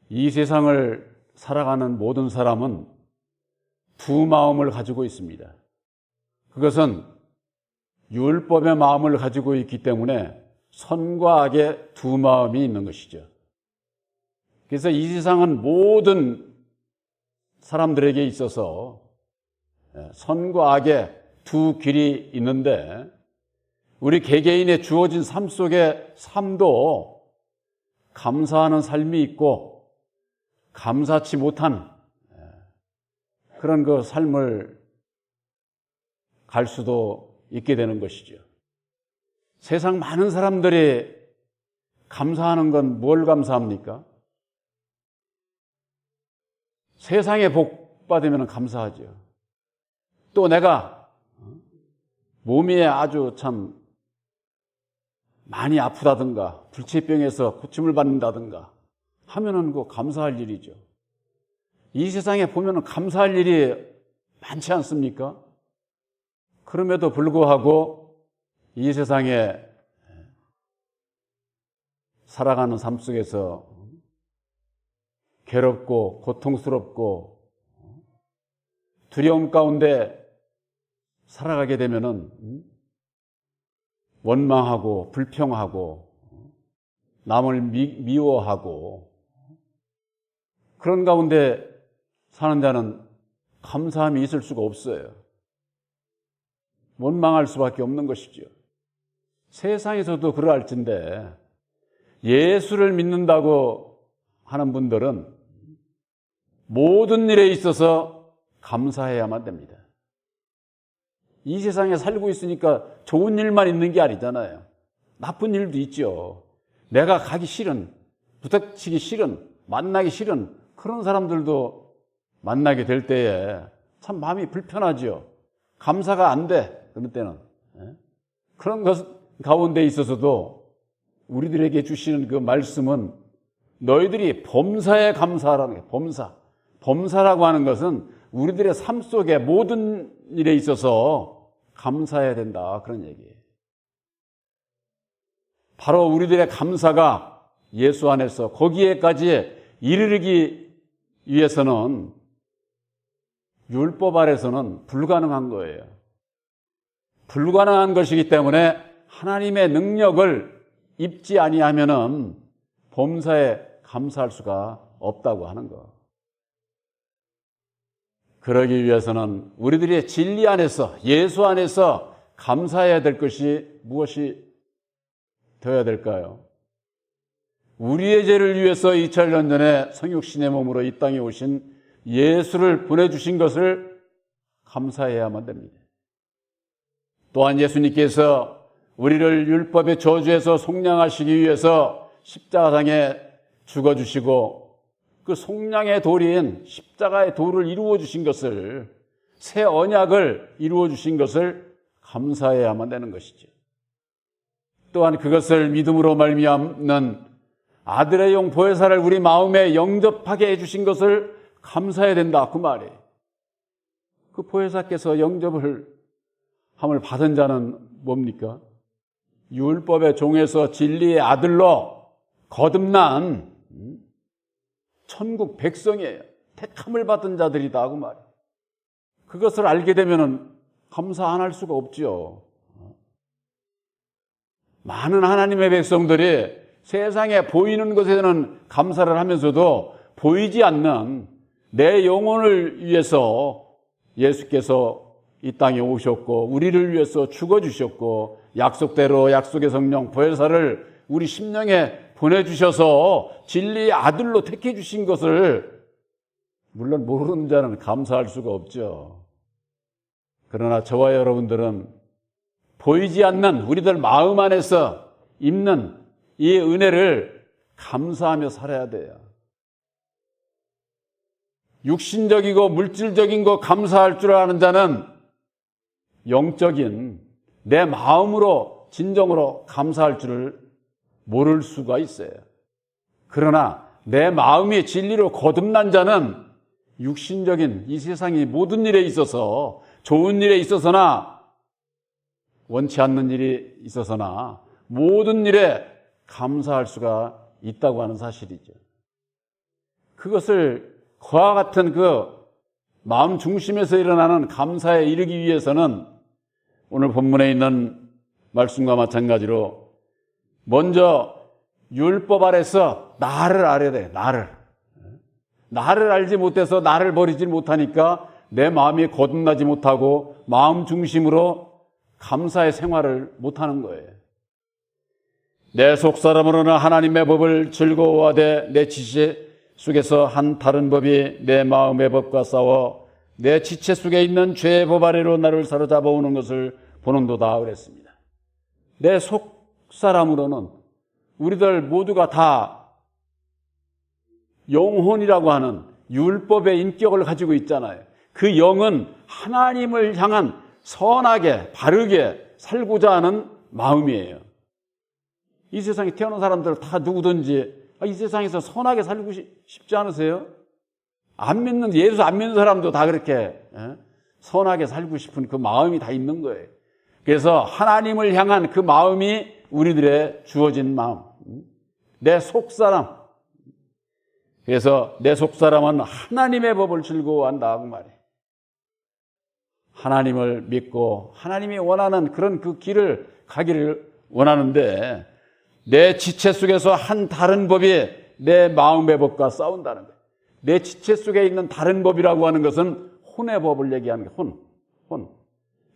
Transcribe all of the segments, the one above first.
이 세상을 살아가는 모든 사람은 두 마음을 가지고 있습니다. 그것은 율법의 마음을 가지고 있기 때문에 선과 악의 두 마음이 있는 것이죠. 그래서 이 세상은 모든 사람들에게 있어서 선과 악의 두 길이 있는데 우리 개개인의 주어진 삶 속에 삶도 감사하는 삶이 있고 감사치 못한 그런 그 삶을 갈 수도 있게 되는 것이죠. 세상 많은 사람들이 감사하는 건 뭘 감사합니까? 세상에 복 받으면 감사하죠. 또 내가 몸이 아주 참 많이 아프다든가 불치병에서 고침을 받는다든가 하면은 그 감사할 일이죠. 이 세상에 보면은 감사할 일이 많지 않습니까? 그럼에도 불구하고 이 세상에 살아가는 삶 속에서 괴롭고 고통스럽고 두려움 가운데 살아가게 되면은 원망하고 불평하고 남을 미워하고 그런 가운데 사는 자는 감사함이 있을 수가 없어요. 원망할 수밖에 없는 것이죠. 세상에서도 그러할진데 예수를 믿는다고 하는 분들은 모든 일에 있어서 감사해야만 됩니다. 이 세상에 살고 있으니까 좋은 일만 있는 게 아니잖아요. 나쁜 일도 있죠. 내가 가기 싫은, 부닥치기 싫은, 만나기 싫은 그런 사람들도 만나게 될 때에 참 마음이 불편하죠. 감사가 안 돼. 그런 때는. 그런 것 가운데 있어서도 우리들에게 주시는 그 말씀은 너희들이 범사에 감사하라는 거예요. 범사. 범사라고 하는 것은 우리들의 삶 속에 모든 일에 있어서 감사해야 된다. 그런 얘기예요. 바로 우리들의 감사가 예수 안에서 거기에까지 이르기 위해서는 율법 아래서는 불가능한 거예요. 불가능한 것이기 때문에 하나님의 능력을 입지 아니하면은 범사에 감사할 수가 없다고 하는 거. 그러기 위해서는 우리들의 진리 안에서 예수 안에서 감사해야 될 것이 무엇이 되어야 될까요? 우리의 죄를 위해서 2000년 전에 성육신의 몸으로 이 땅에 오신 예수를 보내주신 것을 감사해야만 됩니다. 또한 예수님께서 우리를 율법의 저주에서 속량하시기 위해서 십자가상에 죽어주시고 그 속량의 도리인 십자가의 도를 이루어 주신 것을 새 언약을 이루어 주신 것을 감사해야만 되는 것이죠. 또한 그것을 믿음으로 말미암는 아들의 영 보혜사를 우리 마음에 영접하게 해주신 것을 감사해야 된다 그 말이에요. 그 보혜사께서 영접을 함을 받은 자는 뭡니까? 율법의 종에서 진리의 아들로 거듭난 천국 백성이에요. 택함을 받은 자들이다 그 말이에요. 그것을 알게 되면 감사 안 할 수가 없죠. 많은 하나님의 백성들이 세상에 보이는 것에는 감사를 하면서도 보이지 않는 내 영혼을 위해서 예수께서 이 땅에 오셨고 우리를 위해서 죽어주셨고 약속대로 약속의 성령 보혜사를 우리 심령에 보내주셔서 진리의 아들로 택해 주신 것을 물론 모르는 자는 감사할 수가 없죠. 그러나 저와 여러분들은 보이지 않는 우리들 마음 안에서 있는 이 은혜를 감사하며 살아야 돼요. 육신적이고 물질적인 거 감사할 줄 아는 자는 영적인 내 마음으로 진정으로 감사할 줄을 모를 수가 있어요. 그러나 내 마음이 진리로 거듭난 자는 육신적인 이 세상의 모든 일에 있어서 좋은 일에 있어서나 원치 않는 일이 있어서나 모든 일에 감사할 수가 있다고 하는 사실이죠. 그것을 그와 같은 그 마음 중심에서 일어나는 감사에 이르기 위해서는 오늘 본문에 있는 말씀과 마찬가지로 먼저 율법 아래서 나를 알아야 돼. 나를 알지 못해서 나를 버리지 못하니까 내 마음이 거듭나지 못하고 마음 중심으로 감사의 생활을 못하는 거예요. 내 속사람으로는 하나님의 법을 즐거워하되 내 지체 속에서 한 다른 법이 내 마음의 법과 싸워 내 지체 속에 있는 죄의 법 아래로 나를 사로잡아 오는 것을 보는도다 그랬습니다. 내 속사람으로는 우리들 모두가 다 영혼이라고 하는 율법의 인격을 가지고 있잖아요. 그 영은 하나님을 향한 선하게 바르게 살고자 하는 마음이에요. 이 세상에 태어난 사람들 다 누구든지 이 세상에서 선하게 살고 싶지 않으세요? 예수 안 믿는 사람도 다 그렇게 선하게 살고 싶은 그 마음이 다 있는 거예요. 그래서 하나님을 향한 그 마음이 우리들의 주어진 마음. 내 속사람. 그래서 내 속사람은 하나님의 법을 즐거워한다 그 말이에요. 하나님을 믿고 하나님이 원하는 그런 그 길을 가기를 원하는데 내 지체 속에서 한 다른 법이 내 마음의 법과 싸운다는 거예요. 내 지체 속에 있는 다른 법이라고 하는 것은 혼의 법을 얘기하는 거예요. 혼.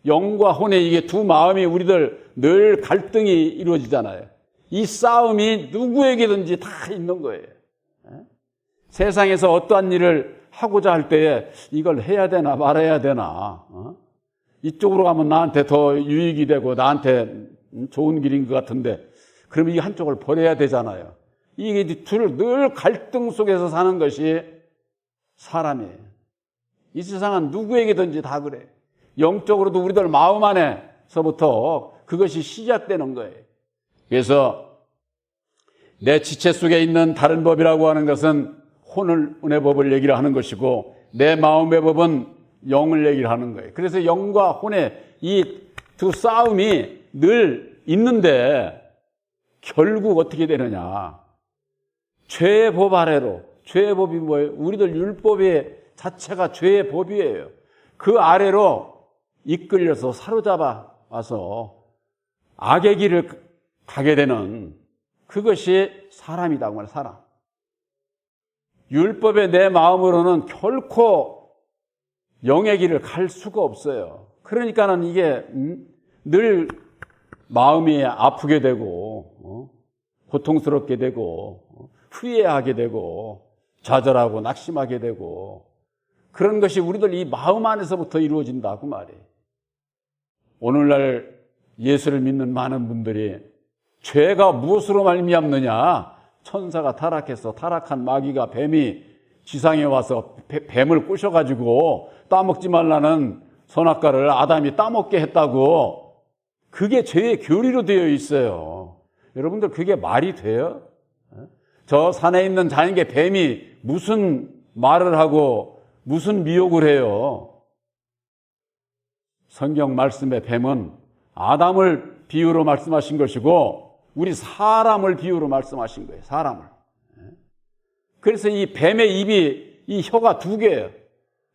영과 혼의 이게 두 마음이 우리들 늘 갈등이 이루어지잖아요. 이 싸움이 누구에게든지 다 있는 거예요. 세상에서 어떠한 일을 하고자 할 때에 이걸 해야 되나 말아야 되나, 이쪽으로 가면 나한테 더 유익이 되고 나한테 좋은 길인 것 같은데 그러면 이 한쪽을 버려야 되잖아요. 이게 둘 늘 갈등 속에서 사는 것이 사람이에요. 이 세상은 누구에게든지 다 그래. 영적으로도 우리들 마음 안에서부터 그것이 시작되는 거예요. 그래서 내 지체 속에 있는 다른 법이라고 하는 것은 혼의 법을 얘기를 하는 것이고 내 마음의 법은 영을 얘기를 하는 거예요. 그래서 영과 혼의 이 두 싸움이 늘 있는데 결국 어떻게 되느냐. 죄의 법 아래로. 죄의 법이 뭐예요? 우리들 율법의 자체가 죄의 법이에요. 그 아래로 이끌려서 사로잡아 와서 악의 길을 가게 되는 그것이 사람이다. 그 사람. 율법의 내 마음으로는 결코 영의 길을 갈 수가 없어요. 그러니까는 이게 늘 마음이 아프게 되고 고통스럽게 되고 후회하게 되고 좌절하고 낙심하게 되고 그런 것이 우리들 이 마음 안에서부터 이루어진다 그 말이에요. 오늘날 예수를 믿는 많은 분들이 죄가 무엇으로 말미암느냐? 천사가 타락해서 타락한 마귀가 뱀이 지상에 와서 뱀을 꼬셔가지고 따먹지 말라는 선악과를 아담이 따먹게 했다고. 그게 죄의 교리로 되어 있어요. 여러분들 그게 말이 돼요? 저 산에 있는 자연계 뱀이 무슨 말을 하고 무슨 미혹을 해요? 성경 말씀의 뱀은 아담을 비유로 말씀하신 것이고 우리 사람을 비유로 말씀하신 거예요. 사람을. 그래서 이 뱀의 입이 이 혀가 두 개예요.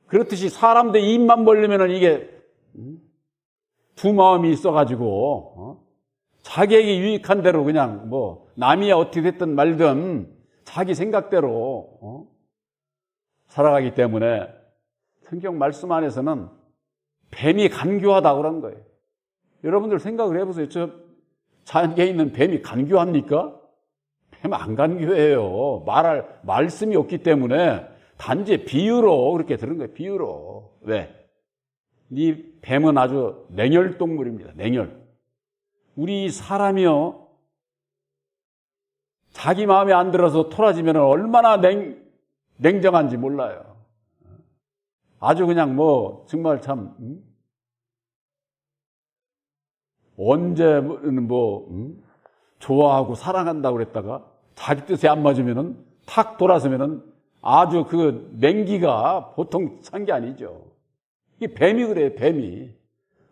그렇듯이 사람들 입만 벌리면 이게 두 마음이 있어가지고 자기에게 유익한 대로 그냥 뭐 남이 어떻게 됐든 말든 자기 생각대로 살아가기 때문에 성경 말씀 안에서는 뱀이 간교하다고 그런 거예요. 여러분들 생각을 해보세요. 저 자연계에 있는 뱀이 간교합니까? 뱀 안 간교해요. 말할 말씀이 없기 때문에 단지 비유로 그렇게 들은 거예요. 비유로. 왜? 이 뱀은 아주 냉혈 동물입니다. 냉혈. 우리 사람이요. 자기 마음에 안 들어서 토라지면 얼마나 냉정한지 몰라요. 아주 그냥 뭐 정말 참 언제는 좋아하고 사랑한다고 그랬다가 자기 뜻에 안 맞으면은 탁 돌아서면은 아주 그 냉기가 보통 찬 게 아니죠. 이 뱀이 그래요, 뱀이.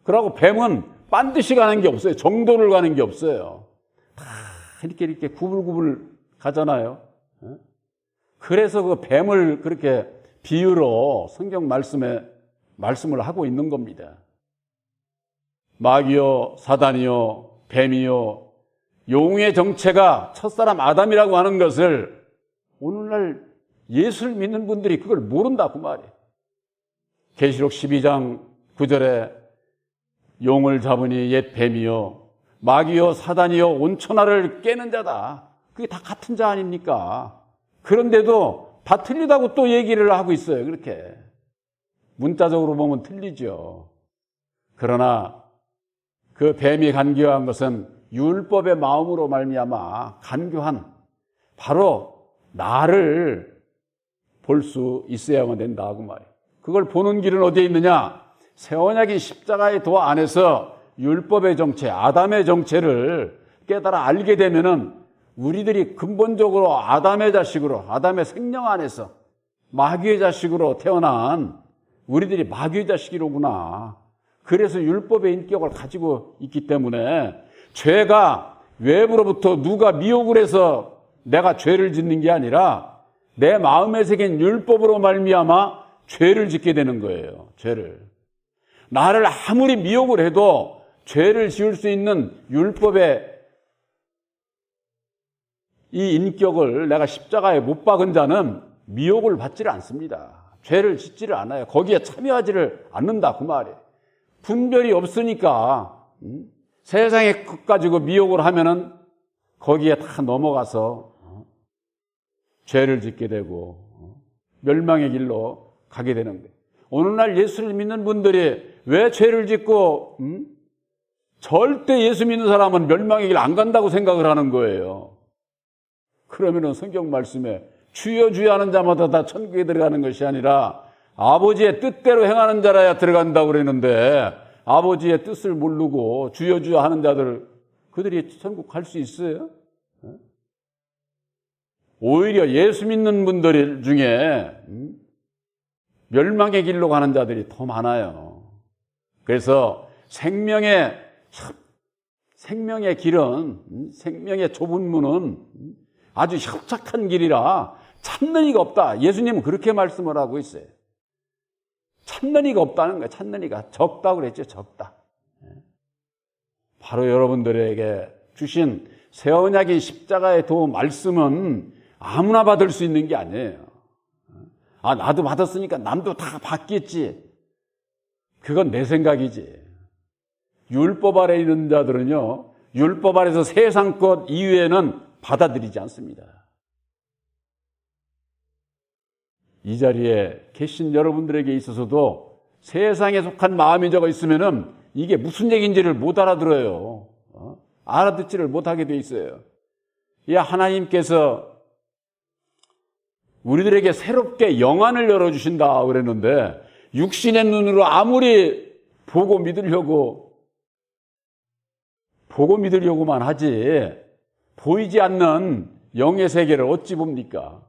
그러고 뱀은 반드시 가는 게 없어요. 정도를 가는 게 없어요. 다 이렇게 구불구불 가잖아요. 그래서 그 뱀을 그렇게 비유로 성경 말씀을 하고 있는 겁니다. 마귀요, 사단이요, 뱀이요, 용의 정체가 첫사람 아담이라고 하는 것을 오늘날 예수를 믿는 분들이 그걸 모른다고 말이에요. 계시록 12장 9절에 용을 잡으니 옛 뱀이요, 마귀요, 사단이요, 온천하를 깨는 자다. 그게 다 같은 자 아닙니까? 그런데도 다 틀리다고 또 얘기를 하고 있어요. 그렇게 문자적으로 보면 틀리죠. 그러나 그 뱀이 간교한 것은 율법의 마음으로 말미암아 간교한 바로 나를 볼 수 있어야만 된다고 말이에요. 그걸 보는 길은 어디에 있느냐? 새 언약인 십자가의 도 안에서 율법의 정체, 아담의 정체를 깨달아 알게 되면은 우리들이 근본적으로 아담의 자식으로, 아담의 생명 안에서 마귀의 자식으로 태어난 우리들이 마귀의 자식이로구나. 그래서 율법의 인격을 가지고 있기 때문에 죄가 외부로부터 누가 미혹을 해서 내가 죄를 짓는 게 아니라 내 마음에 새긴 율법으로 말미암아 죄를 짓게 되는 거예요. 죄를. 나를 아무리 미혹을 해도 죄를 지을 수 있는 율법의 이 인격을 내가 십자가에 못 박은 자는 미혹을 받지를 않습니다. 죄를 짓지를 않아요. 거기에 참여하지를 않는다 그 말이에요. 분별이 없으니까 세상의 것 가지고 미혹을 하면은 거기에 다 넘어가서 죄를 짓게 되고 멸망의 길로 가게 되는 거예요. 오늘날 예수를 믿는 분들이 왜 죄를 짓고 절대 예수 믿는 사람은 멸망의 길 안 간다고 생각을 하는 거예요. 그러면은 성경 말씀에 주여 주여 하는 자마다 다 천국에 들어가는 것이 아니라 아버지의 뜻대로 행하는 자라야 들어간다고 그랬는데 아버지의 뜻을 모르고 주여 주여 하는 자들 그들이 천국 갈 수 있어요? 오히려 예수 믿는 분들 중에 멸망의 길로 가는 자들이 더 많아요. 그래서 생명의 길은, 생명의 좁은 문은 아주 협착한 길이라 찾는 이가 없다. 예수님은 그렇게 말씀을 하고 있어요. 찾는 이가 없다는 거예요. 찾는 이가 적다고 그랬죠. 적다. 바로 여러분들에게 주신 새 언약인 십자가의 도 말씀은 아무나 받을 수 있는 게 아니에요. 아, 나도 받았으니까 남도 다 받겠지. 그건 내 생각이지. 율법 아래 있는 자들은요, 율법 아래서 세상 것 이외에는 받아들이지 않습니다. 이 자리에 계신 여러분들에게 있어서도 세상에 속한 마음이 적어 있으면은 이게 무슨 얘기인지를 못 알아들어요. 알아듣지를 못하게 돼 있어요. 이 하나님께서 우리들에게 새롭게 영안을 열어주신다 그랬는데 육신의 눈으로 아무리 보고 믿으려고만 하지 보이지 않는 영의 세계를 어찌 봅니까?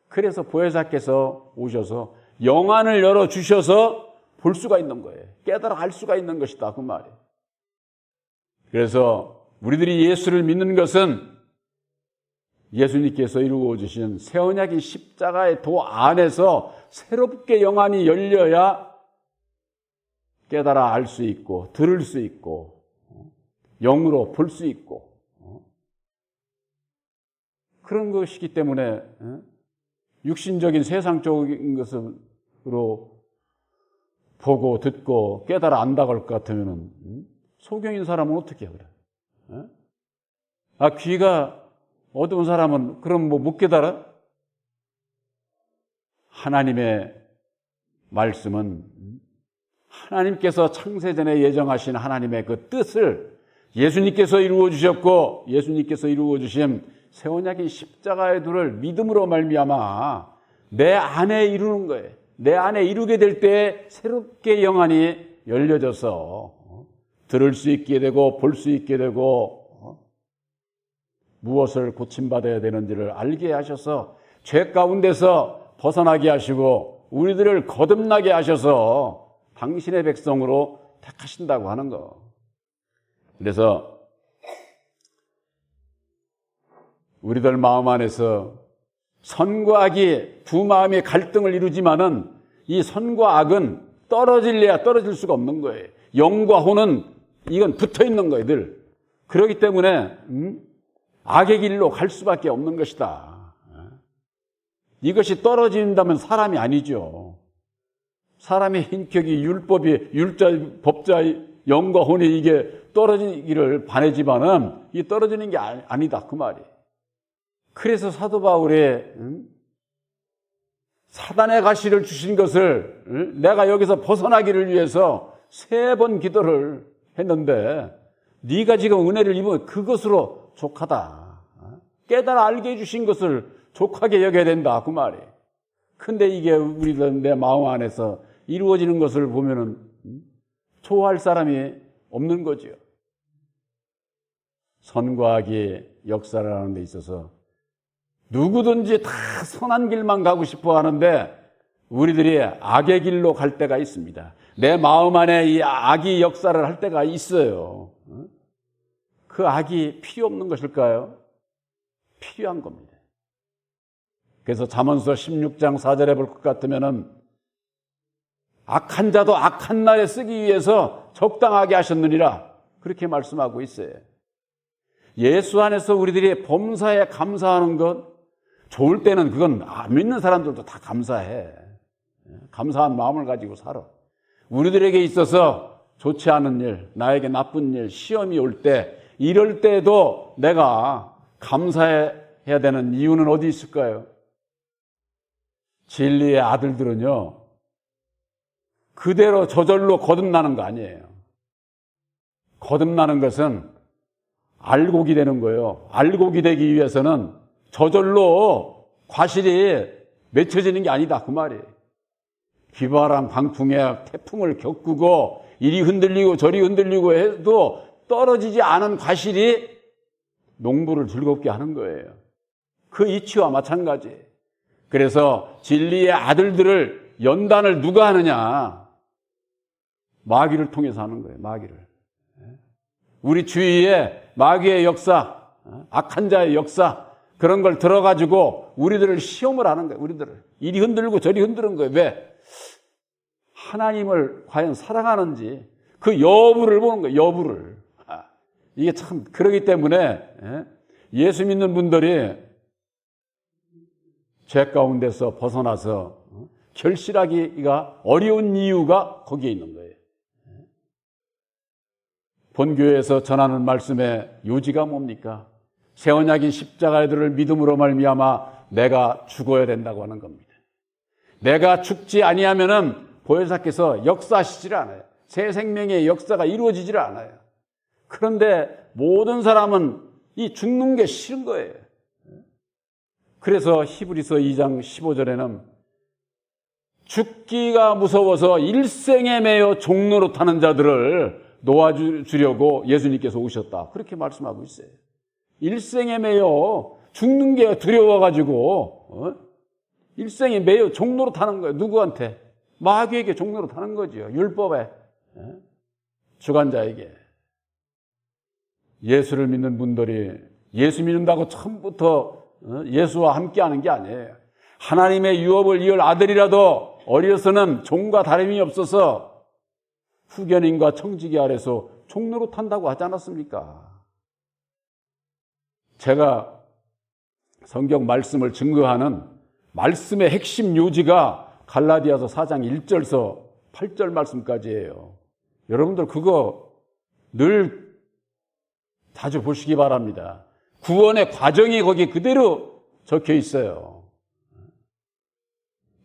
그래서 보혜사께서 오셔서 영안을 열어주셔서 볼 수가 있는 거예요. 깨달아 알 수가 있는 것이다 그 말이에요. 그래서 우리들이 예수를 믿는 것은 예수님께서 이루어 주신 새 언약인 십자가의 도 안에서 새롭게 영안이 열려야 깨달아 알 수 있고 들을 수 있고 영으로 볼 수 있고 그런 것이기 때문에 육신적인 세상적인 것으로 보고 듣고 깨달아 안다고 할 것 같으면 소경인 사람은 어떻게 해요? 그래? 아, 귀가 어두운 사람은 그럼 뭐 못 깨달아? 하나님의 말씀은 하나님께서 창세전에 예정하신 하나님의 그 뜻을 예수님께서 이루어 주셨고 예수님께서 이루어 주신 새 언약인 십자가의 도를 믿음으로 말미암아 내 안에 이루는 거예요. 내 안에 이루게 될 때 새롭게 영안이 열려져서 들을 수 있게 되고 볼 수 있게 되고 무엇을 고침받아야 되는지를 알게 하셔서 죄 가운데서 벗어나게 하시고 우리들을 거듭나게 하셔서 당신의 백성으로 택하신다고 하는 거. 그래서 우리들 마음 안에서 선과 악이 두 마음의 갈등을 이루지만은 이 선과 악은 떨어질래야 떨어질 수가 없는 거예요. 영과 혼은 이건 붙어 있는 거예요, 늘. 그렇기 때문에 악의 길로 갈 수밖에 없는 것이다. 이것이 떨어진다면 사람이 아니죠. 사람의 인격이 율법이 법자 영과 혼이 이게 떨어지기를 바라지만은 이 떨어지는 게 아니다 그 말이. 그래서 사도 바울이 사단의 가시를 주신 것을 내가 여기서 벗어나기를 위해서 3번 기도를 했는데 네가 지금 은혜를 입으면 그것으로 족하다. 깨달아 알게 해주신 것을 족하게 여겨야 된다 그 말이. 근데 이게 우리들 내 마음 안에서 이루어지는 것을 보면은 좋아할 사람이 없는 거지요. 선과 악이 역사를 하는 데 있어서 누구든지 다 선한 길만 가고 싶어 하는데 우리들이 악의 길로 갈 때가 있습니다. 내 마음 안에 이 악이 역사를 할 때가 있어요. 그 악이 필요 없는 것일까요? 필요한 겁니다. 그래서 잠언서 16장 4절에 볼 것 같으면은 악한 자도 악한 날에 쓰기 위해서 적당하게 하셨느니라 그렇게 말씀하고 있어요. 예수 안에서 우리들이 범사에 감사하는 것 좋을 때는 그건 안 믿는 사람들도 다 감사해. 감사한 마음을 가지고 살아. 우리들에게 있어서 좋지 않은 일, 나에게 나쁜 일, 시험이 올 때 이럴 때도 내가 감사해야 되는 이유는 어디 있을까요? 진리의 아들들은요 그대로 저절로 거듭나는 거 아니에요. 거듭나는 것은 알곡이 되는 거예요. 알곡이 되기 위해서는 저절로 과실이 맺혀지는 게 아니다 그 말이에요. 비바람, 강풍에 태풍을 겪고 이리 흔들리고 저리 흔들리고 해도 떨어지지 않은 과실이 농부를 즐겁게 하는 거예요. 그 이치와 마찬가지. 그래서 진리의 아들들을 연단을 누가 하느냐? 마귀를 통해서 하는 거예요. 마귀를. 우리 주위에 마귀의 역사, 악한 자의 역사 그런 걸 들어가지고 우리들을 시험을 하는 거예요. 우리들을 이리 흔들고 저리 흔드는 거예요. 왜? 하나님을 과연 사랑하는지 그 여부를 보는 거예요. 여부를. 이게 참 그러기 때문에 예수 믿는 분들이 죄 가운데서 벗어나서 결실하기가 어려운 이유가 거기에 있는 거예요. 본교회에서 전하는 말씀의 요지가 뭡니까? 새 언약인 십자가의 도를 믿음으로 말미암아 내가 죽어야 된다고 하는 겁니다. 내가 죽지 아니하면은 보혜사께서 역사하시질 않아요. 새 생명의 역사가 이루어지질 않아요. 그런데 모든 사람은 이 죽는 게 싫은 거예요. 그래서 히브리서 2장 15절에는 죽기가 무서워서 일생에 매여 종로로 타는 자들을 놓아주려고 예수님께서 오셨다. 그렇게 말씀하고 있어요. 일생에 매여 죽는 게 두려워가지고 일생에 매여 종로로 타는 거예요. 누구한테? 마귀에게 종로로 타는 거죠. 율법에. 주관자에게. 예수를 믿는 분들이 예수 믿는다고 처음부터 예수와 함께하는 게 아니에요. 하나님의 유업을 이을 아들이라도 어려서는 종과 다름이 없어서 후견인과 청지기 아래서 종로로 탄다고 하지 않았습니까? 제가 성경 말씀을 증거하는 말씀의 핵심 요지가 갈라디아서 4장 1절서 8절 말씀까지예요. 여러분들 그거 늘 자주 보시기 바랍니다. 구원의 과정이 거기 그대로 적혀 있어요.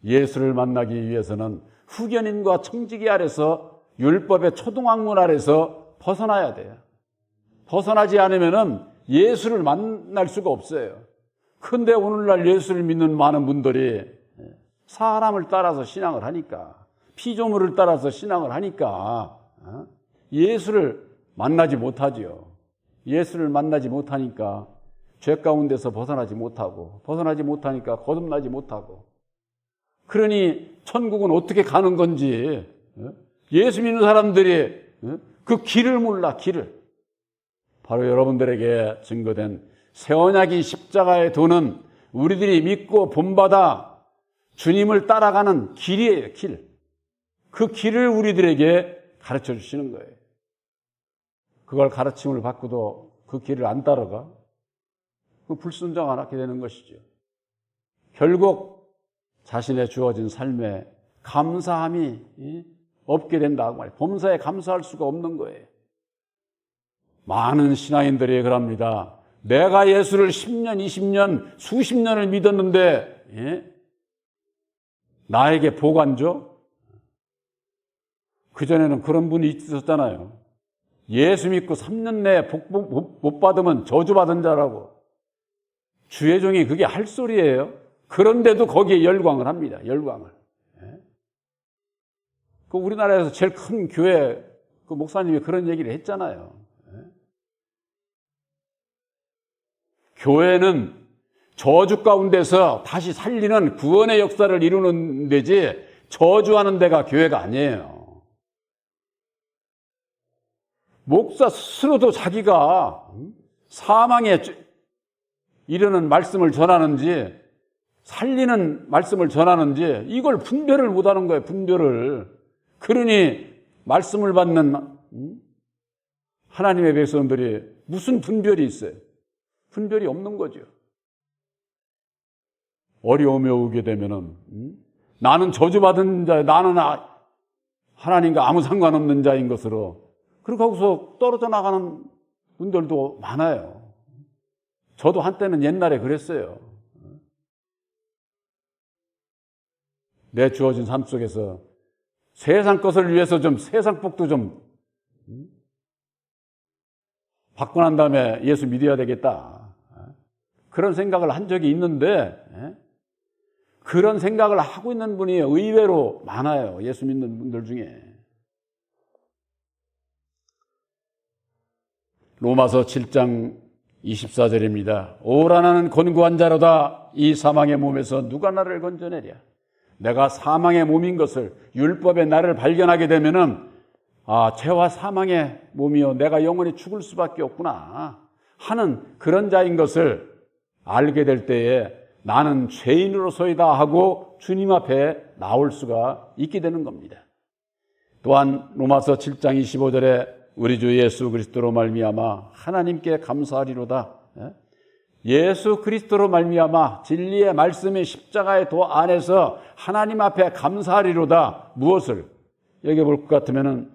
예수를 만나기 위해서는 후견인과 청지기 아래서 율법의 초등학문 아래서 벗어나야 돼요. 벗어나지 않으면은 예수를 만날 수가 없어요. 그런데 오늘날 예수를 믿는 많은 분들이 사람을 따라서 신앙을 하니까, 피조물을 따라서 신앙을 하니까 예수를 만나지 못하지요. 예수를 만나지 못하니까 죄 가운데서 벗어나지 못하고, 벗어나지 못하니까 거듭나지 못하고, 그러니 천국은 어떻게 가는 건지 예수 믿는 사람들이 그 길을 몰라. 길을. 바로 여러분들에게 증거된 새 언약인 십자가의 도는 우리들이 믿고 본받아 주님을 따라가는 길이에요, 길. 그 길을 우리들에게 가르쳐 주시는 거예요. 그걸 가르침을 받고도 그 길을 안 따라가? 그 불순종하게 되는 것이죠. 결국 자신의 주어진 삶에 감사함이 없게 된다고 말이에요. 범사에 감사할 수가 없는 거예요. 많은 신앙인들이 그럽니다. 내가 예수를 10년, 20년, 수십 년을 믿었는데 나에게 복 안 줘? 그전에는 그런 분이 있었잖아요. 예수 믿고 3년 내에 복 못 받으면 저주받은 자라고. 주의 종이 그게 할 소리예요. 그런데도 거기에 열광을 합니다. 열광을. 그 우리나라에서 제일 큰 교회 그 목사님이 그런 얘기를 했잖아요. 교회는 저주 가운데서 다시 살리는 구원의 역사를 이루는 데지 저주하는 데가 교회가 아니에요. 목사 스스로도 자기가 사망에 이르는 말씀을 전하는지 살리는 말씀을 전하는지 이걸 분별을 못하는 거예요. 분별을. 그러니 말씀을 받는 하나님의 백성들이 무슨 분별이 있어요? 분별이 없는 거죠. 어려움에 오게 되면은 나는 저주받은 자, 나는 하나님과 아무 상관없는 자인 것으로 그렇게 하고서 떨어져 나가는 분들도 많아요. 저도 한때는 옛날에 그랬어요. 내 주어진 삶 속에서 세상 것을 위해서 좀 세상 복도 좀 받고 난 다음에 예수 믿어야 되겠다. 그런 생각을 한 적이 있는데 그런 생각을 하고 있는 분이 의외로 많아요. 예수 믿는 분들 중에. 로마서 7장 24절입니다. 오라 나는 권고한 자로다. 이 사망의 몸에서 누가 나를 건져내랴. 내가 사망의 몸인 것을 율법의 나를 발견하게 되면은 죄와 사망의 몸이요 내가 영원히 죽을 수밖에 없구나 하는 그런 자인 것을 알게 될 때에 나는 죄인으로서이다 하고 주님 앞에 나올 수가 있게 되는 겁니다. 또한 로마서 7장 25절에 우리 주 예수 그리스도로 말미암아 하나님께 감사하리로다. 예수 그리스도로 말미암아 진리의 말씀이 십자가의 도 안에서 하나님 앞에 감사하리로다. 무엇을? 여기 볼 것 같으면은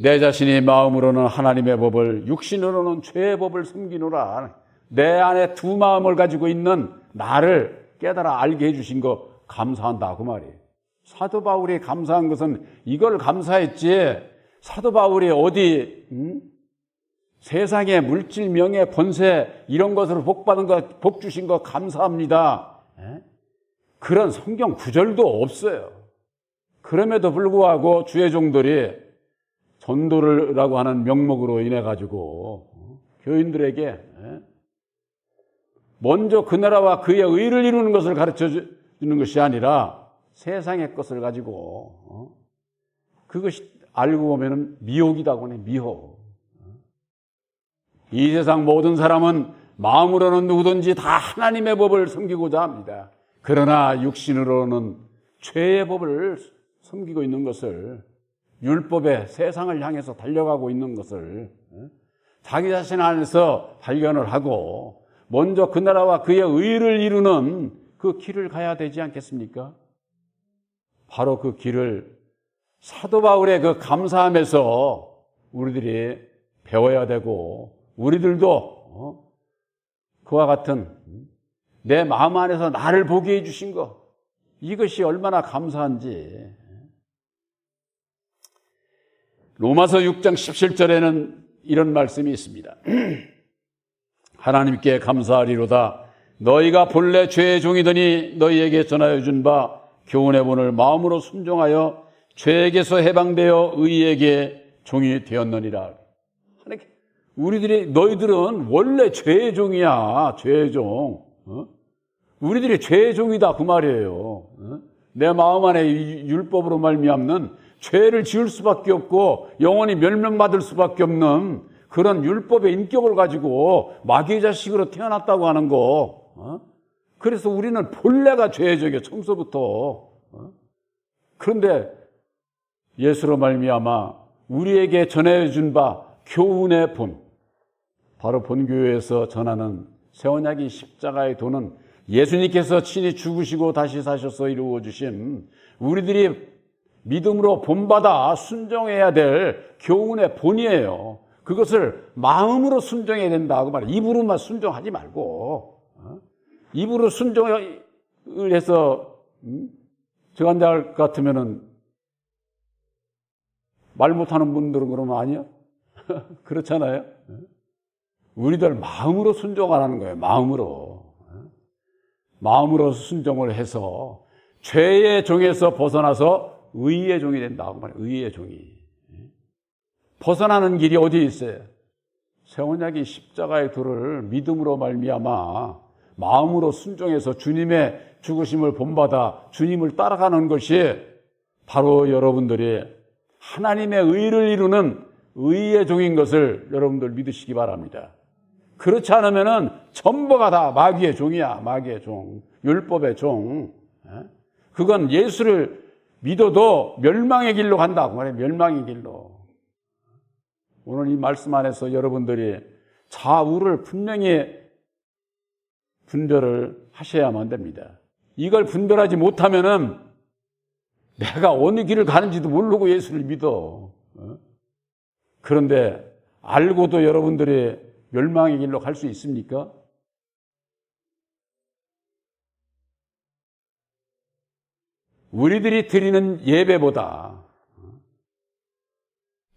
내 자신이 마음으로는 하나님의 법을 육신으로는 죄의 법을 숨기노라. 내 안에 두 마음을 가지고 있는 나를 깨달아 알게 해주신 거 감사한다 그 말이에요. 사도 바울이 감사한 것은 이걸 감사했지 사도 바울이 어디 세상의 물질, 명예, 권세 이런 것으로 복 받은 거, 복 주신 거 감사합니다. 그런 성경 구절도 없어요. 그럼에도 불구하고 주의 종들이 전도라고 하는 명목으로 인해 가지고 교인들에게 먼저 그 나라와 그의 의를 이루는 것을 가르쳐 주는 것이 아니라 세상의 것을 가지고 그것이 알고 보면 미혹이다고 하네. 미혹. 이 세상 모든 사람은 마음으로는 누구든지 다 하나님의 법을 섬기고자 합니다. 그러나 육신으로는 죄의 법을 섬기고 있는 것을 율법의 세상을 향해서 달려가고 있는 것을 자기 자신 안에서 발견을 하고 먼저 그 나라와 그의 의를 이루는 그 길을 가야 되지 않겠습니까? 바로 그 길을 사도 바울의 그 감사함에서 우리들이 배워야 되고 우리들도 그와 같은 내 마음 안에서 나를 보게 해주신 것 이것이 얼마나 감사한지. 로마서 6장 17절에는 이런 말씀이 있습니다. 하나님께 감사하리로다. 너희가 본래 죄의 종이더니 너희에게 전하여 준 바 교훈의 본을 마음으로 순종하여 죄에게서 해방되어 의에게 종이 되었느니라. 너희들은 원래 죄의 종이야. 죄의 종. 우리들이 죄의 종이다 그 말이에요. 내 마음 안에 율법으로 말미암는 죄를 지을 수밖에 없고 영원히 멸망받을 수밖에 없는 그런 율법의 인격을 가지고 마귀의 자식으로 태어났다고 하는 거. 그래서 우리는 본래가 죄적이에요, 처음서부터. 그런데 예수로 말미암아 우리에게 전해준 바 교훈의 본, 바로 본교회에서 전하는 새 언약인 십자가의 도는 예수님께서 친히 죽으시고 다시 사셔서 이루어 주신 우리들이 믿음으로 본받아 순종해야 될 교훈의 본이에요. 그것을 마음으로 순종해야 된다고 말해요. 입으로만 순종하지 말고. 입으로 순종을 해서 저 한자 같으면은 말 못하는 분들은 그러면 아니야? 그렇잖아요. 우리들 마음으로 순종하라는 거예요. 마음으로 순종을 해서 죄의 종에서 벗어나서 의의 종이 된다고 말해요. 의의 종이. 벗어나는 길이 어디 있어요? 새 언약이 십자가의 도를 믿음으로 말미암아 마음으로 순종해서 주님의 죽으심을 본받아 주님을 따라가는 것이 바로 여러분들이 하나님의 의를 이루는 의의 종인 것을 여러분들 믿으시기 바랍니다. 그렇지 않으면은 전부가 다 마귀의 종이야. 마귀의 종, 율법의 종. 그건 예수를 믿어도 멸망의 길로 간다고 말해요. 멸망의 길로. 오늘 이 말씀 안에서 여러분들이 좌우를 분명히 분별을 하셔야만 됩니다. 이걸 분별하지 못하면은 내가 어느 길을 가는지도 모르고 예수를 믿어. 그런데 알고도 여러분들이 멸망의 길로 갈 수 있습니까? 우리들이 드리는 예배보다,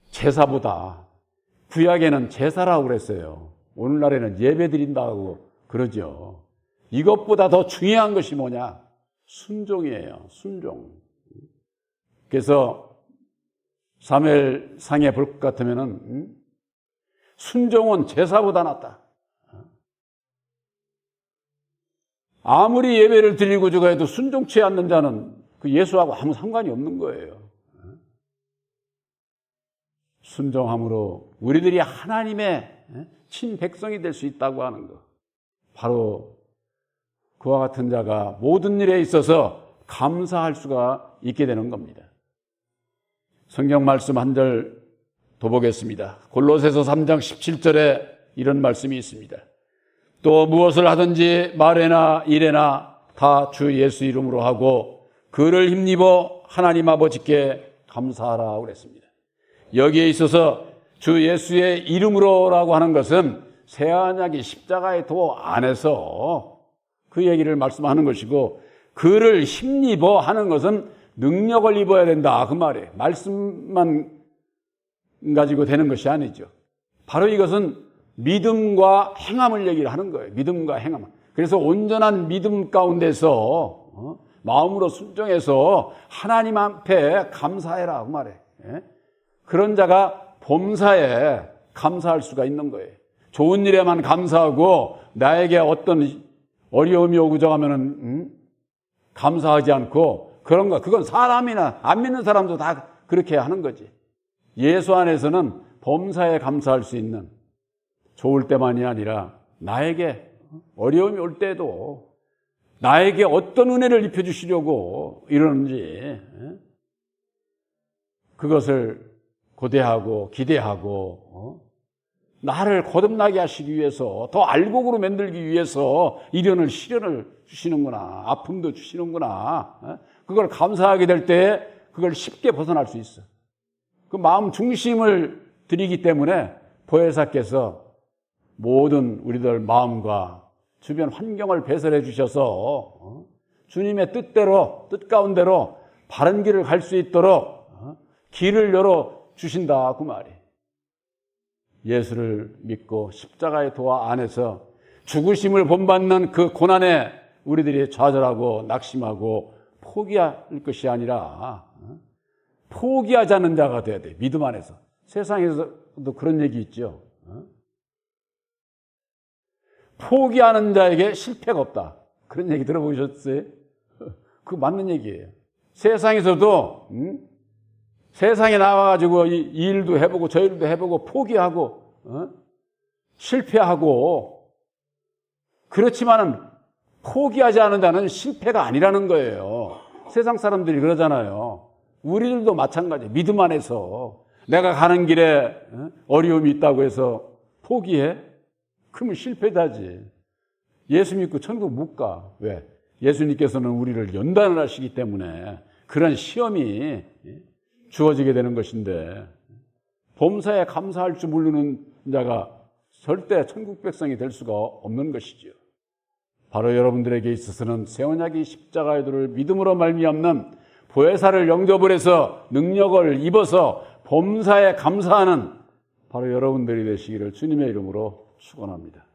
제사보다, 구약에는 제사라고 그랬어요. 오늘날에는 예배 드린다고 그러죠. 이것보다 더 중요한 것이 뭐냐? 순종이에요. 순종. 그래서 사무엘상에 볼 것 같으면은 순종은 제사보다 낫다. 아무리 예배를 드리고 저거 해도 순종치 않는 자는 그 예수하고 아무 상관이 없는 거예요. 순종함으로 우리들이 하나님의 친백성이 될 수 있다고 하는 것. 바로 그와 같은 자가 모든 일에 있어서 감사할 수가 있게 되는 겁니다. 성경 말씀 한 절 더 보겠습니다. 골로새서 3장 17절에 이런 말씀이 있습니다. 또 무엇을 하든지 말에나 일에나 다 주 예수 이름으로 하고 그를 힘입어 하나님 아버지께 감사하라 그랬습니다. 여기에 있어서 주 예수의 이름으로라고 하는 것은 새 언약이 십자가의 도 안에서 그 얘기를 말씀하는 것이고, 그를 힘입어 하는 것은 능력을 입어야 된다 그 말이에요. 말씀만 가지고 되는 것이 아니죠. 바로 이것은 믿음과 행함을 얘기를 하는 거예요. 믿음과 행함. 그래서 온전한 믿음 가운데서 마음으로 순종해서 하나님 앞에 감사해라 그 말이에요. 그런 자가 범사에 감사할 수가 있는 거예요. 좋은 일에만 감사하고 나에게 어떤 어려움이 오고 저가면은 감사하지 않고 그런 거, 그건 사람이나 안 믿는 사람도 다 그렇게 하는 거지. 예수 안에서는 범사에 감사할 수 있는, 좋을 때만이 아니라 나에게 어려움이 올 때도 나에게 어떤 은혜를 입혀주시려고 이러는지 그것을 고대하고 기대하고 나를 거듭나게 하시기 위해서, 더 알곡으로 만들기 위해서 이련을 시련을 주시는구나, 아픔도 주시는구나. 그걸 감사하게 될 때 그걸 쉽게 벗어날 수 있어. 그 마음 중심을 드리기 때문에 보혜사께서 모든 우리들 마음과 주변 환경을 배설해 주셔서 주님의 뜻대로, 뜻 가운데로 바른 길을 갈 수 있도록 길을 열어 주신다 그 말이. 예수를 믿고 십자가의 도와 안에서 죽으심을 본받는 그 고난에 우리들이 좌절하고 낙심하고 포기할 것이 아니라 포기하지 않는 자가 돼야 돼. 믿음 안에서. 세상에서도 그런 얘기 있죠. 포기하는 자에게 실패가 없다. 그런 얘기 들어보셨어요? 그거 맞는 얘기예요. 세상에서도 세상에 나와가지고 이 일도 해보고 저 일도 해보고 포기하고 실패하고 그렇지만은 포기하지 않은 자는 실패가 아니라는 거예요. 세상 사람들이 그러잖아요. 우리들도 마찬가지. 믿음 안에서 내가 가는 길에 어려움이 있다고 해서 포기해? 그러면 실패자지. 예수 믿고 천국 못 가. 왜? 예수님께서는 우리를 연단을 하시기 때문에 그런 시험이 주어지게 되는 것인데 범사에 감사할 줄 모르는 자가 절대 천국 백성이 될 수가 없는 것이죠. 바로 여러분들에게 있어서는 새 언약의 십자가의 도를 믿음으로 말미암는 보혜사를 영접을 해서 능력을 입어서 범사에 감사하는 바로 여러분들이 되시기를 주님의 이름으로 축원합니다.